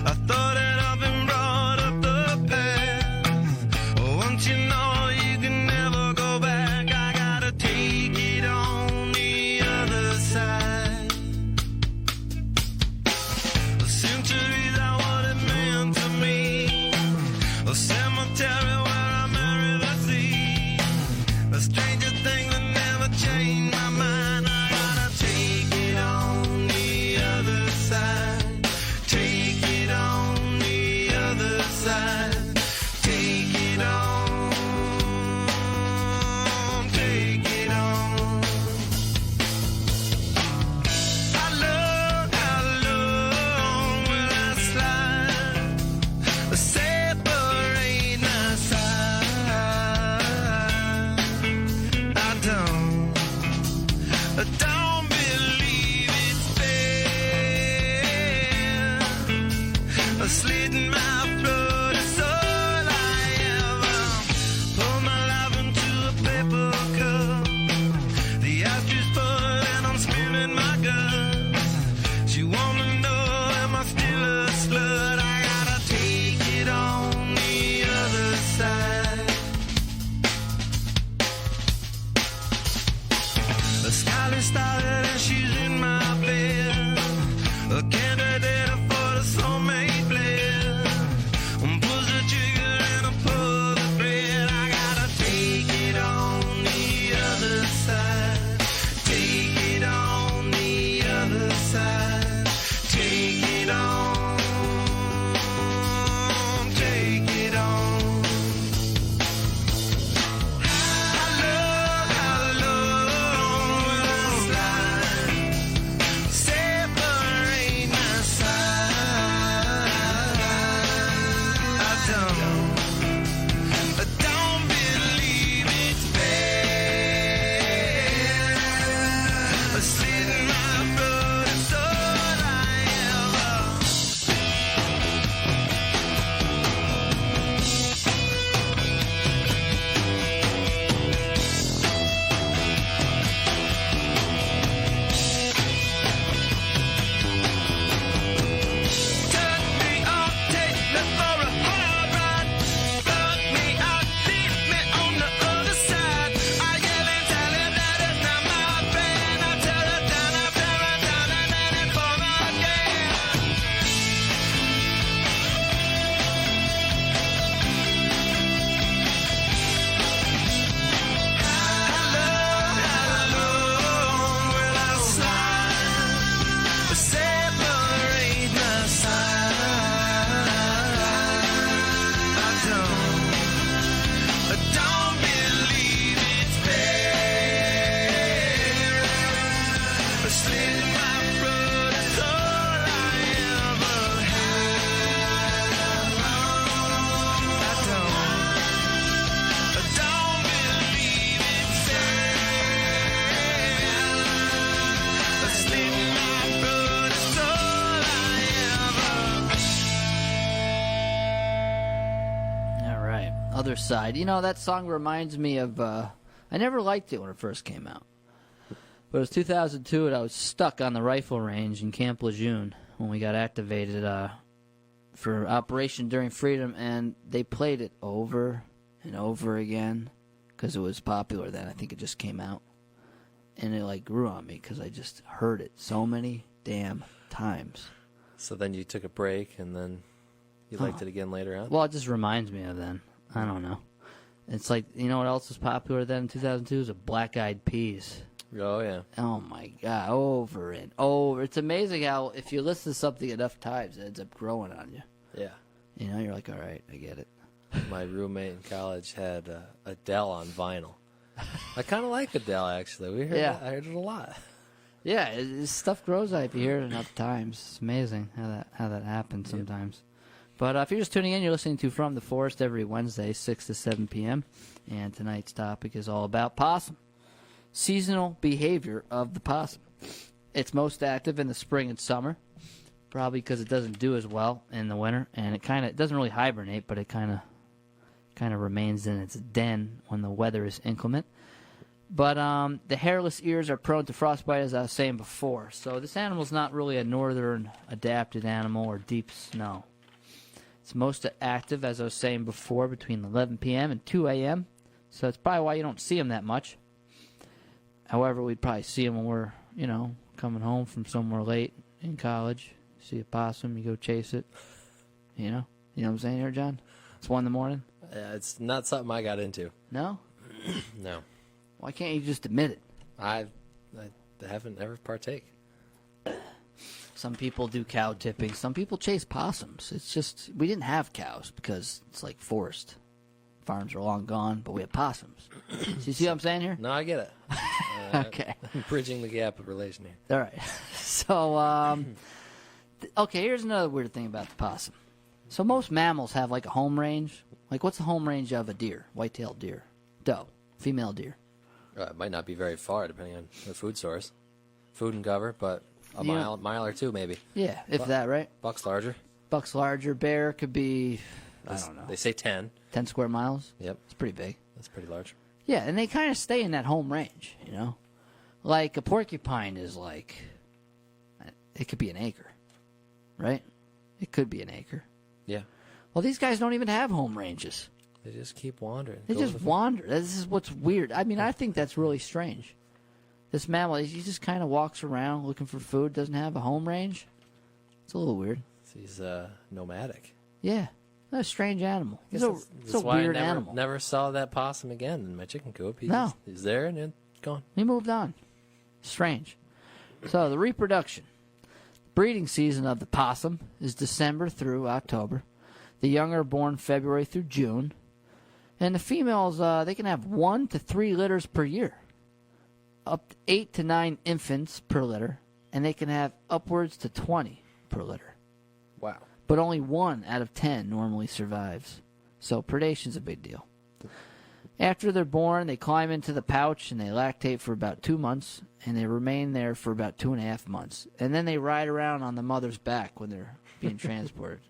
I thought that I've been brought up the past. Once you know you can never go back, I gotta take it on the other side. The centuries are what it meant to me. A cemetery where I marry the sea. A stranger thing that never changed my mind. I gotta take it on the other side. Take it on the other side. Take it on. Take it on. How long will I slide? Separate my side. I don't believe it's fair. Slitting my throat is all I ever. Pour my life into a paper cup. The ashes full and I'm spilling my guts. She wanna know, am I still a slut? I gotta take it on the other side. The skyline started and she's in my bed. A candidate for the soulmate bled. Pulls the trigger and I pull the thread. I gotta take it on the other side. Take it on the other side. Take it on. Take it on. How long will I slide? Separate my side. I don't believe it's fair. Slitting my throat is all I ever. Turn me on, take me for a hard ride. Fuck me out, leave me on the other side. I yell and tell him that it's not my friend. I tear her down, and then it fall again. How long will I slide? Separate my side. I don't believe it's fair. Slitting my throat is all I ever had. I don't believe it's fair. Slitting my throat is all I ever. All right, other side. You know, that song reminds me of. I never liked it when it first came out. But it was 2002, and I was stuck on the rifle range in Camp Lejeune when we got activated for Operation Enduring Freedom, and they played it over and over again because it was popular then. I think it just came out. And it, like, grew on me because I just heard it so many damn times. So then you took a break, and then you liked it again later on? Well, it just reminds me of then. I don't know. It's like, you know what else was popular then in 2002? It was Black Eyed Peas. Oh, yeah. Oh, my God. Over and over. It's amazing how if you listen to something enough times, it ends up growing on you. Yeah. You know, you're like, all right, I get it. My roommate in college had Adele on vinyl. I kind of like Adele, actually. I heard it a lot. Yeah, stuff grows on you if you hear it enough times. It's amazing how that happens sometimes. But if you're just tuning in, you're listening to From the Forest every Wednesday, 6 to 7 p.m. And tonight's topic is all about possum. Seasonal behavior of the possum. It's most active in the spring and summer, probably because it doesn't do as well in the winter, and it doesn't really hibernate, but it kind of remains in its den when the weather is inclement. But the hairless ears are prone to frostbite, as I was saying before. So this animal's not really a northern adapted animal or deep snow. It's most active, as I was saying before, between 11 p.m. and 2 a.m. So that's probably why you don't see them that much. However, we'd probably see them when we're, coming home from somewhere late in college. See a possum, you go chase it. You know what I'm saying here, John? It's 1 in the morning. It's not something I got into. No? No. Why can't you just admit it? I haven't ever partake. Some people do cow tipping. Some people chase possums. It's just, we didn't have cows because it's like forest. Farms are long gone, but we have possums. So you see what I'm saying here? No, I get it. Okay. I'm bridging the gap of relation here. All right. So, okay, here's another weird thing about the possum. So most mammals have like a home range. Like, what's the home range of a deer? White-tailed deer. Doe. Female deer. It might not be very far, depending on the food source. Food and cover, but a mile or two, maybe. Yeah, if that, right? Buck's larger. Buck's larger. Bear could be, I don't know. They say 10. 10 square miles? Yep. It's pretty big. That's pretty large. Yeah, and they kind of stay in that home range, Like a porcupine is like, it could be an acre, right? It could be an acre. Yeah. Well, these guys don't even have home ranges. They just keep wandering. They just wander. This is what's weird. I mean, I think that's really strange. This mammal, he just kind of walks around looking for food, doesn't have a home range. It's a little weird. He's nomadic. Yeah. That's a strange animal. It's a why weird I animal. Never saw that possum again in my chicken coop. He's there and then gone. He moved on. Strange. So the reproduction. Breeding season of the possum is December through October. The young are born February through June. And the females, they can have 1 to 3 litters per year. Up to 8 to 9 infants per litter. And they can have upwards to 20 per litter. Wow. But only 1 out of 10 normally survives. So predation's a big deal. After they're born, they climb into the pouch and they lactate for about 2 months, and they remain there for about 2.5 months. And then they ride around on the mother's back when they're being transported.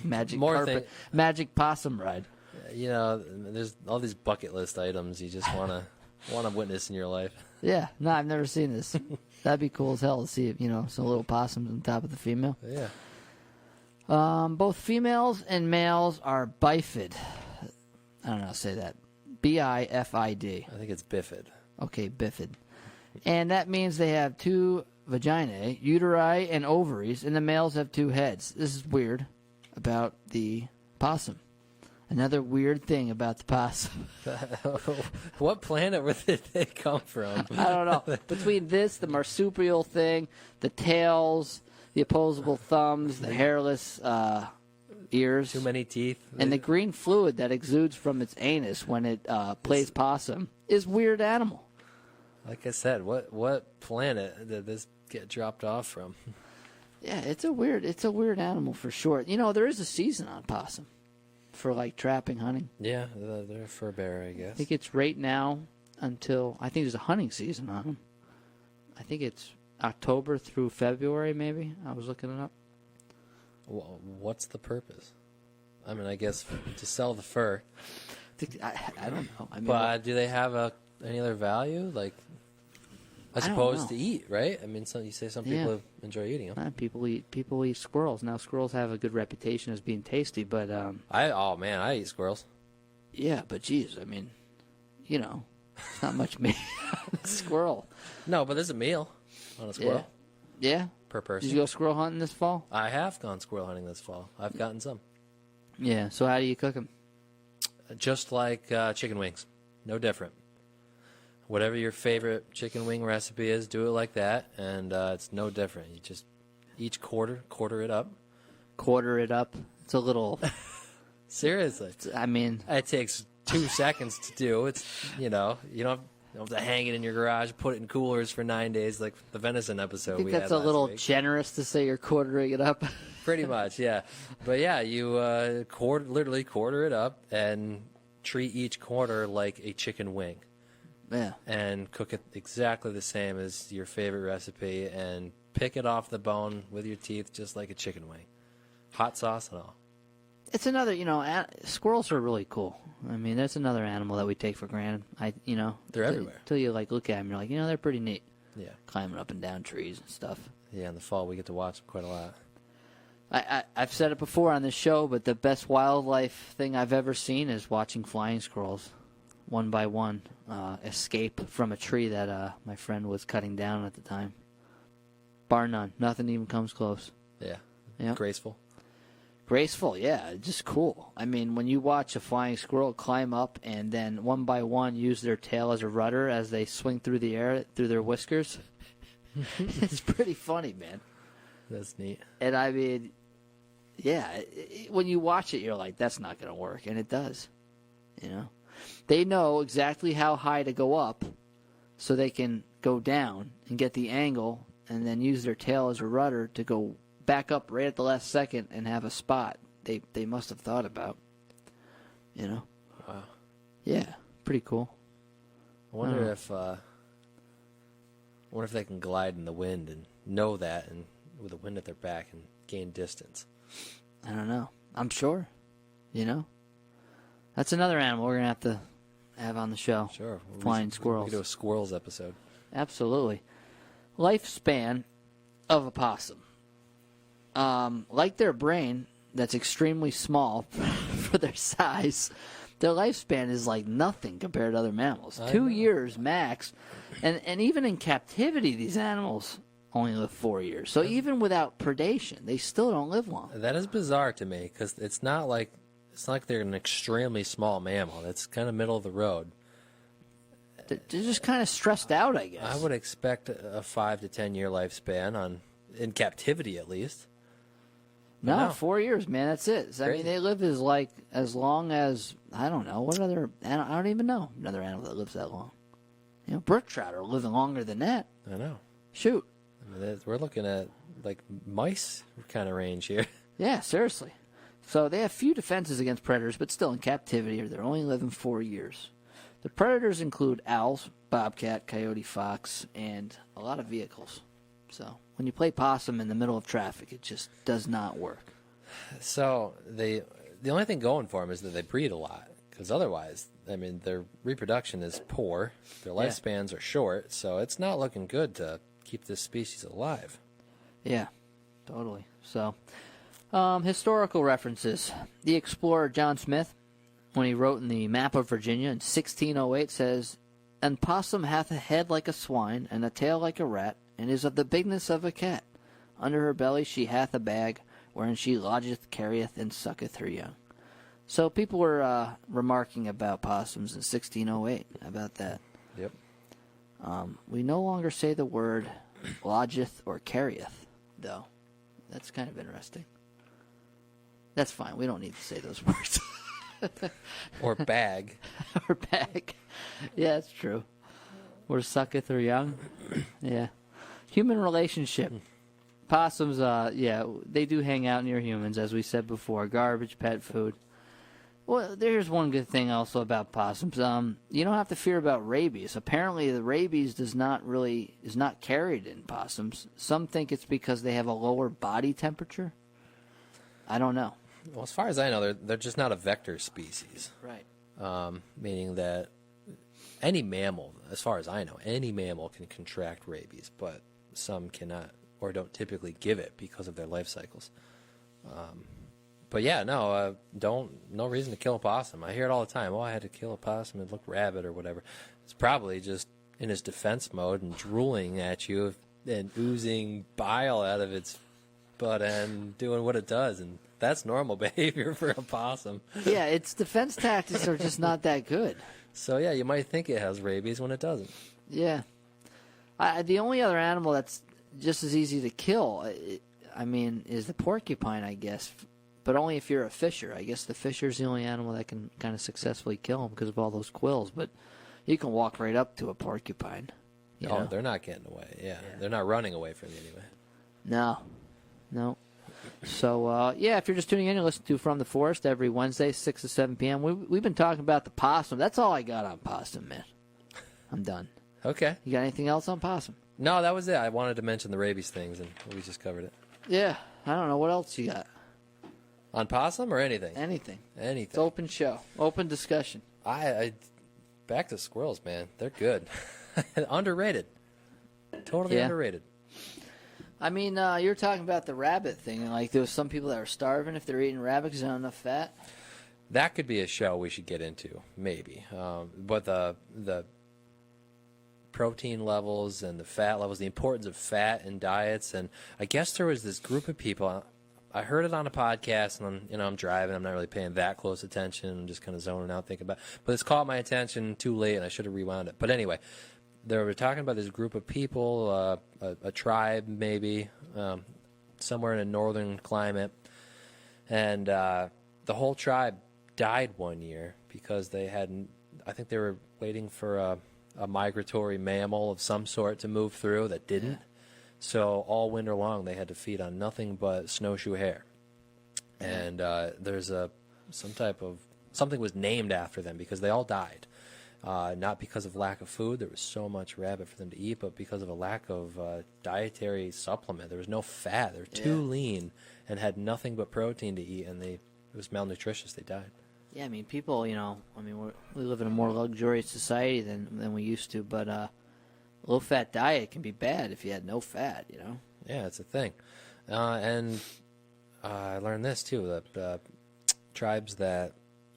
Magic possum ride. There's all these bucket list items you just want to witness in your life. Yeah, no, I've never seen this. That'd be cool as hell to see, some little possums on top of the female. Yeah. Both females and males are bifid. I don't know how to say that. B-I-F-I-D. I think it's bifid. Okay, bifid. And that means they have 2 vaginae, uteri, and ovaries, and the males have 2 heads. This is weird about the possum. Another weird thing about the possum. What planet did they come from? I don't know. Between this, the marsupial thing, the tails, the opposable thumbs, the hairless ears. Too many teeth. And the green fluid that exudes from its anus when it plays possum is weird animal. Like I said, what planet did this get dropped off from? Yeah, it's a weird animal for sure. There is a season on possum for like trapping, hunting. Yeah, they're a fur bearer, I guess. I think it's right now until, I think there's a hunting season on them. I think it's October through February, maybe. I was looking it up. Well, what's the purpose? I mean, I guess to sell the fur. I don't know. But do they have any other value? Like, As I don't opposed know. to eat, right? I mean, you say some people enjoy eating them. People eat squirrels. Now squirrels have a good reputation as being tasty, but I eat squirrels. yeah, but geez, I mean, it's not much meat on a squirrel. No, but there's a meal on a squirrel Yeah. per person. Did you go squirrel hunting this fall? I have gone squirrel hunting this fall. I've gotten some. Yeah. So how do you cook them? Just like chicken wings. No different. Whatever your favorite chicken wing recipe is, do it like that, and it's no different. You just each quarter it up. Quarter it up. It's a little. Seriously. I mean, It takes 2 seconds to do. It's, you don't have to hang it in your garage, put it in coolers for 9 days like the venison episode I think we that's had a last little week. generous to say you're quartering it up. Pretty much, yeah. But yeah, you literally quarter it up and treat each quarter like a chicken wing. Yeah. And cook it exactly the same as your favorite recipe and pick it off the bone with your teeth just like a chicken wing. Hot sauce and all. It's another, squirrels are really cool. I mean, that's another animal that we take for granted. They're everywhere. Till you look at them, you're like, they're pretty neat. Yeah. Climbing up and down trees and stuff. Yeah, in the fall we get to watch them quite a lot. I've said it before on this show, but the best wildlife thing I've ever seen is watching flying squirrels, one by one, escape from a tree that my friend was cutting down at the time. Bar none. Nothing even comes close. Yeah. Yeah. Graceful. Graceful, yeah, just cool. I mean, when you watch a flying squirrel climb up and then one by one use their tail as a rudder as they swing through the air through their whiskers, it's pretty funny, man. That's neat. And I mean, yeah, when you watch it, you're like, that's not going to work, and it does. They know exactly how high to go up so they can go down and get the angle and then use their tail as a rudder to go back up right at the last second and have a spot they must have thought about. Wow. Yeah, pretty cool. I wonder if they can glide in the wind and know that and with the wind at their back and gain distance. I don't know. I'm sure. That's another animal we're going to have on the show. Sure. Flying squirrels. We could do a squirrels episode. Absolutely. Lifespan of a possum. Like their brain, that's extremely small for their size, their lifespan is like nothing compared to other mammals. 2 years max. And even in captivity, these animals only live 4 years. So even without predation, they still don't live long. That is bizarre to me because it's not like they're an extremely small mammal. It's kind of middle of the road. They're just kind of stressed out, I guess. I would expect a 5 to 10 year lifespan in captivity at least. No, No. 4 years, man. That's it. I mean, Crazy. they live as long as, I don't know. What other, I don't even know another animal that lives that long. Brook trout are living longer than that. I know. Shoot. I mean, we're looking at like mice kind of range here. Yeah, seriously. So they have few defenses against predators, but still in captivity, or they're only living 4 years. The predators include owls, bobcat, coyote, fox, and a lot of vehicles. So when you play possum in the middle of traffic, it just does not work. So the only thing going for them is that they breed a lot. Because otherwise, I mean, their reproduction is poor. Their lifespans are short. So it's not looking good to keep this species alive. Yeah, totally. So, historical references. The explorer John Smith, when he wrote in the Map of Virginia in 1608, says, "And possum hath a head like a swine, and a tail like a rat, and is of the bigness of a cat. Under her belly she hath a bag, wherein she lodgeth, carrieth, and sucketh her young." So people were remarking about possums in 1608, about that. Yep. We no longer say the word lodgeth or carrieth, though. That's kind of interesting. That's fine. We don't need to say those words. Or bag. Or bag. Yeah, that's true. Or sucketh or young. Yeah. Human relationship. Possums, they do hang out near humans, as we said before. Garbage, pet food. Well, there's one good thing also about possums. You don't have to fear about rabies. Apparently, the rabies is not carried in possums. Some think it's because they have a lower body temperature. I don't know. Well, as far as I know, they're just not a vector species. Right. Meaning that any mammal, as far as I know, any mammal can contract rabies, but some cannot or don't typically give it because of their life cycles. But yeah, no reason to kill a possum. I hear it all the time. Oh, I had to kill a possum. It looked rabid or whatever. It's probably just in its defense mode and drooling at you and oozing bile out of its butt and doing what it does. And that's normal behavior for a possum. Yeah, its defense tactics are just not that good. So yeah, you might think it has rabies when it doesn't. Yeah. The only other animal that's just as easy to kill, is the porcupine, I guess. But only if you're a fisher. I guess the fisher's the only animal that can kind of successfully kill them because of all those quills. But you can walk right up to a porcupine. You know? They're not getting away. Yeah, they're not running away from you anyway. No. So, if you're just tuning in, you listen to From the Forest every Wednesday, 6 to 7 p.m. We've been talking about the possum. That's all I got on possum, man. I'm done. Okay. You got anything else on possum? No, that was it. I wanted to mention the rabies things, and we just covered it. Yeah. I don't know. What else you got? On possum or anything? Anything. Anything. It's open show. Open discussion. I back to squirrels, man. They're good. Underrated. Totally underrated. I mean, you're talking about the rabbit thing. Like, there was some people that are starving if they're eating rabbit because they don't have enough fat. That could be a show we should get into, maybe. But the protein levels and the fat levels, the importance of fat in diets, and I guess there was this group of people. I heard it on a podcast, and I'm driving. I'm not really paying that close attention. I'm just kind of zoning out, thinking about it. But it's caught my attention too late, and I should have rewound it. But anyway, they were talking about this group of people, a tribe maybe, somewhere in a northern climate, and the whole tribe died one year because they hadn't. I think they were waiting for a migratory mammal of some sort to move through that didn't. Yeah. So all winter long they had to feed on nothing but snowshoe hare, and there's something was named after them because they all died, not because of lack of food. There was so much rabbit for them to eat, but because of a lack of dietary supplement. There was no fat. They were too lean and had nothing but protein to eat, and it was malnutritious. They died. Yeah, I mean, people, we live in a more luxurious society than we used to, but low-fat diet can be bad if you had no fat, Yeah, it's a thing. And I learned this, too, that tribes that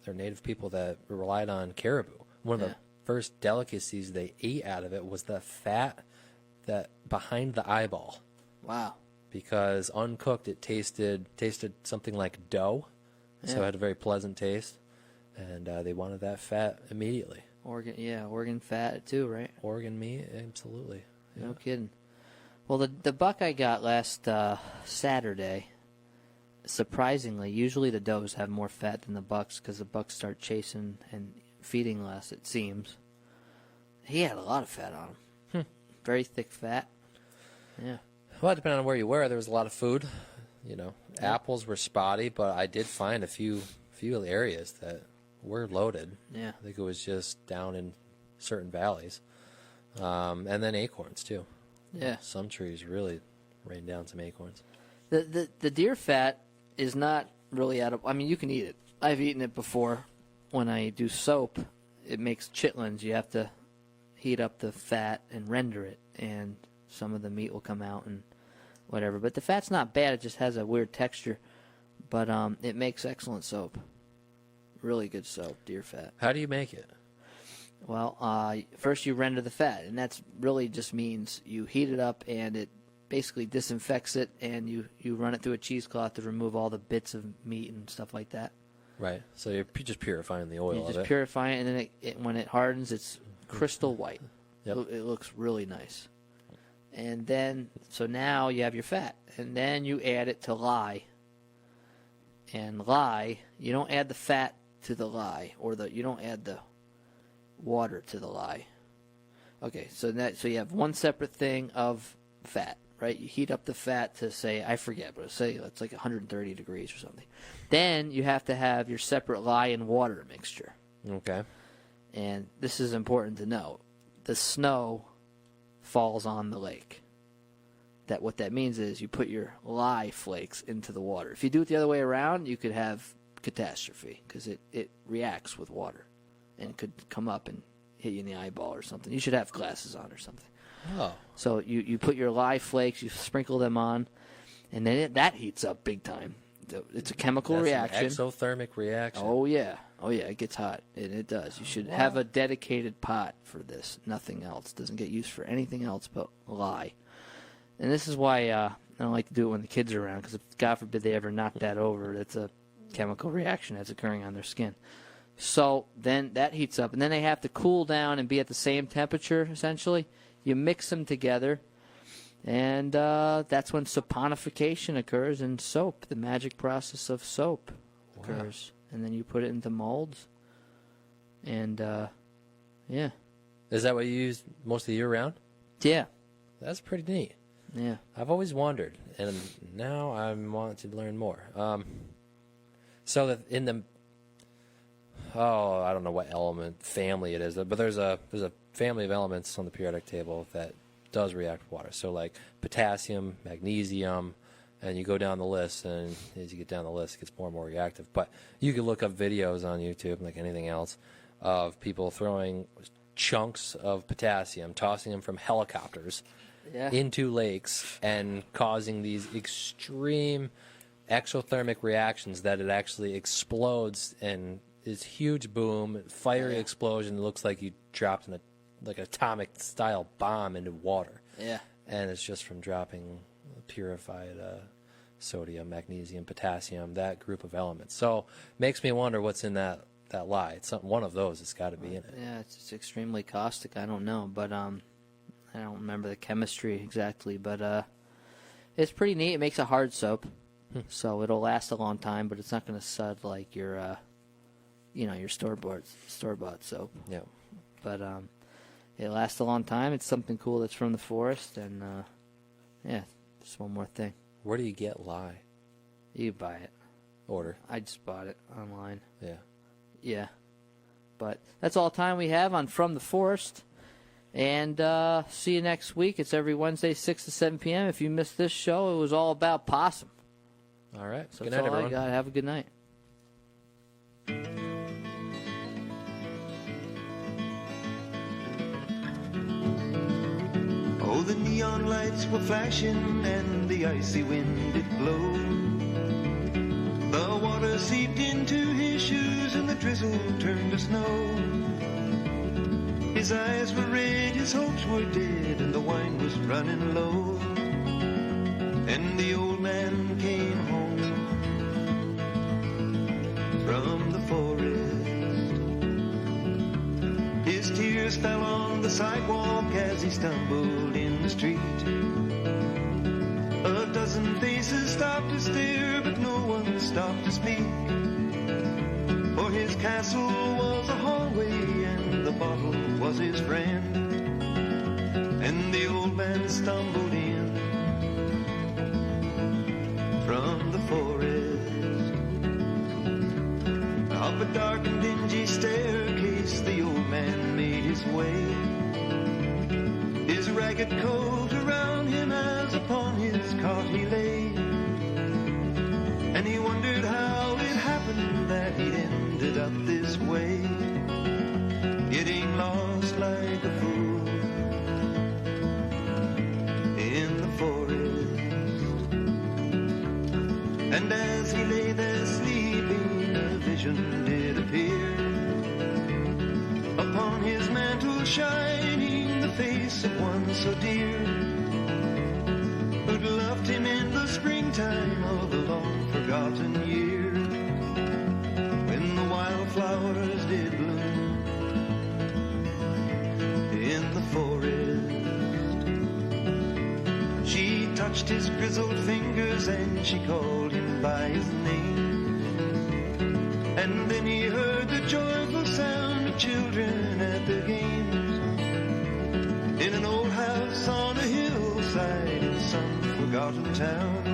are native people that relied on caribou, one of the first delicacies they ate out of it was the fat that behind the eyeball. Wow. Because uncooked, it tasted something like dough, so it had a very pleasant taste, and they wanted that fat immediately. Organ fat too, right? Organ meat, absolutely. Yeah. No kidding. Well, the buck I got last Saturday, surprisingly, usually the does have more fat than the bucks because the bucks start chasing and feeding less, it seems. He had a lot of fat on him. Very thick fat. Yeah. Well, depending on where you were, there was a lot of food. Apples were spotty, but I did find a few areas that were loaded. Yeah. I think it was just down in certain valleys. And then acorns, too. Yeah. Some trees really rained down some acorns. The deer fat is not really you can eat it. I've eaten it before. When I do soap, it makes chitlins. You have to heat up the fat and render it, and some of the meat will come out and whatever. But the fat's not bad. It just has a weird texture. But it makes excellent soap. Really good soap, deer fat. How do you make it? Well, first you render the fat, and that's really just means you heat it up, and it basically disinfects it, and you run it through a cheesecloth to remove all the bits of meat and stuff like that. Right. So you're just purifying the oil of it. You just purify it, and then when it hardens, it's crystal white. Yep. It looks really nice. And then, so now you have your fat, and then you add it to lye. And lye, you don't add the fat to the lye, you don't add the water to the lye. Okay, so you have one separate thing of fat, right? You heat up the fat to say, I forget, but say it's like 130 degrees or something. Then you have to have your separate lye and water mixture. Okay. And this is important to know. The snow falls on the lake. What that means is you put your lye flakes into the water. If you do it the other way around, you could have catastrophe because it reacts with water and could come up and hit you in the eyeball or something. You should have glasses on or something. Oh. So you put your lye flakes, you sprinkle them on, and then that heats up big time. It's a chemical reaction. An exothermic reaction. Oh yeah, it gets hot, and it does. You should have a dedicated pot for this. Nothing else. It doesn't get used for anything else but lye. And this is why I don't like to do it when the kids are around, because if God forbid they ever knock that over, it's a chemical reaction that's occurring on their skin. So then that heats up, and then they have to cool down and be at the same temperature, essentially. You mix them together, and that's when saponification occurs in soap. The magic process of soap occurs. And then you put it into molds, and yeah. Is that what you use most of the year round? Yeah. That's pretty neat. Yeah. I've always wondered, and now I want to learn more. So that in the I don't know what element family it is, but there's a family of elements on the periodic table that does react with water. So like potassium, magnesium, and you go down the list, and as you get down the list, it gets more and more reactive. But you can look up videos on YouTube, like anything else, of people throwing chunks of potassium, tossing them from helicopters into lakes, and causing these extreme exothermic reactions that it actually explodes, and this huge boom, fiery explosion. It looks like you dropped an atomic style bomb into water. Yeah. And it's just from dropping purified sodium, magnesium, potassium, that group of elements. So makes me wonder what's in that lye. It's one of those. It's got to be in it. Yeah, it's extremely caustic. I don't know, but I don't remember the chemistry exactly, but it's pretty neat. It makes a hard soap, so it'll last a long time, but it's not going to sud like your your store-bought soap. Yeah. But it lasts a long time. It's something cool that's from the forest, and just one more thing. Where do you get lye? You buy it. Order. I just bought it online. Yeah. Yeah. But that's all the time we have on From the Forest. And see you next week. It's every Wednesday, 6 to 7 p.m. If you missed this show, it was all about possum. All right. So good that's night, all everyone. I got. Have a good night. Oh, the neon lights were flashing and the icy wind did blow. The water seeped into his shoes and the drizzle turned to snow. His eyes were red, his hopes were dead, and the wine was running low. And the old man came home from the forest. His tears fell on the sidewalk as he stumbled in the street. A dozen faces stopped to stare, but no one stopped to speak. For his castle was a hallway and the bottle was his friend. And the old man stumbled in from the forest. Up a dark and dingy staircase the old man made his way. His ragged coat around him as upon his cot he lay. And he wondered how it happened that he'd ended up this way, getting lost like a fool in the forest. And as he lay there sleeping, a vision did appear. Upon his mantle shining the face of one so dear, who'd loved him in the springtime of a long forgotten year, when the wildflowers did bloom in the forest. She touched his grizzled fingers and she called him by his name. And then he heard the joyful sound of children at their games, in an old house on a hillside in some forgotten town.